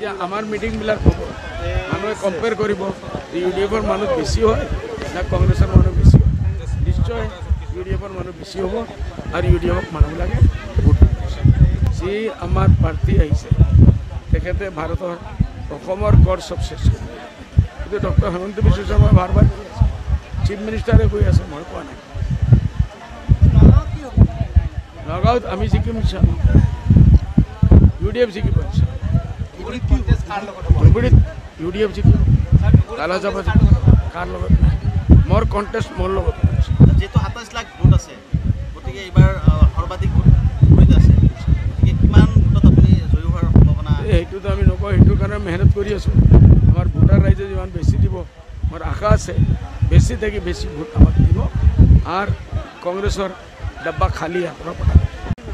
যেতিয়া আমাৰ মিটিংবিলাক হ'ব মানুহে কম্পেয়াৰ কৰিব ইউডিএফৰ মানুহ বেছি হয় না কংগ্ৰেছৰ মানুহ বেছি হয় নিশ্চয় ইউডিএফৰ মানুহ বেছি হ'ব আৰু ইউডিএফক মানুহবিলাকে ভোট যি আমাৰ পাৰ্টি আহিছে তেখেতে ভাৰতৰ অসমৰ কৰ চব চেছ কৰিব কিন্তু ডক্টৰ হেমন্ত বিশ্ব শৰ্মা বাৰ চিফ মিনিষ্টাৰে কৈ আছে মই কোৱা নাই নগাঁৱত আমি জিকিম ইউডিএফ জিকিব ধুবুৰীত ইউডিএফ জিকিব কালাজাবা জিকিব কাৰ লগত নাই মোৰ কণ্টেষ্ট মোৰ লগত যেহেতু 27 লাখ ভোট আছে গতিকে এইবাৰ সৰ্বাধিক ভোট ধুবুৰীত আছে গতিকে কিমান ভোটত আপুনি জয়ী হোৱাৰ সম্ভাৱনা সেইটোতো আমি নকওঁ সেইটোৰ কাৰণে মেহনত কৰি আছোঁ আমাৰ ভোটাৰ ৰাইজে যিমান বেছি দিব মোৰ আশা আছে বেছি থাকি বেছি ভোট আমাক দিব আৰু কংগ্ৰেছৰ ডাব্বা খালী হাতৰ পৰা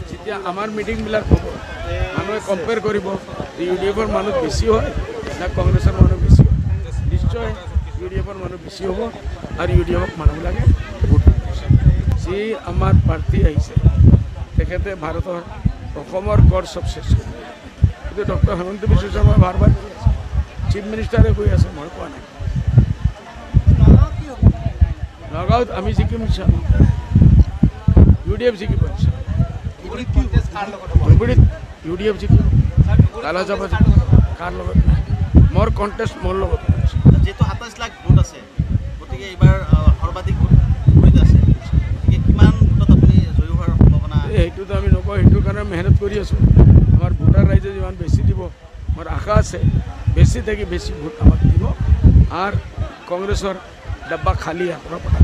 যেতিয়া আমাৰ মিটিংবিলাক হ'ব মানুহে কম্পেয়াৰ কৰিব ইউডিএফৰ মানুহ বেছি হয় না কংগ্ৰেছৰ মানুহ বেছি হয় নিশ্চয় ইউডিএফৰ মানুহ বেছি হ'ব আৰু ইউডিএফক মানুহবিলাকে ভোট যি আমাৰ পাৰ্টি আহিছে তেখেতে ভাৰতৰ অসমৰ কৰ চব চেছ কৰিব কিন্তু ডক্টৰ হেমন্ত বিশ্ব শৰ্মা বাৰ চিফ মিনিষ্টাৰে কৈ আছে মই কোৱা নাই নগাঁৱত আমি জিকিম ইউডিএফ জিকিব ধুবুৰীত ইউডিএফ জিকিব কালাজাবা জিকিব কাৰ লগত নাই মোৰ কণ্টেষ্ট মোৰ লগত যেহেতু 27 লাখ ভোট আছে গতিকে এইবাৰ সৰ্বাধিক ভোট ধুবুৰীত আছে গতিকে কিমান ভোটত আপুনি জয়ী হোৱাৰ সম্ভাৱনা সেইটোতো আমি নকওঁ সেইটোৰ কাৰণে মেহনত কৰি আছোঁ আমাৰ ভোটাৰ ৰাইজে যিমান বেছি দিব মোৰ আশা আছে বেছি থাকি বেছি ভোট আমাক দিব আৰু কংগ্ৰেছৰ ডাব্বা খালী হাতৰ পৰা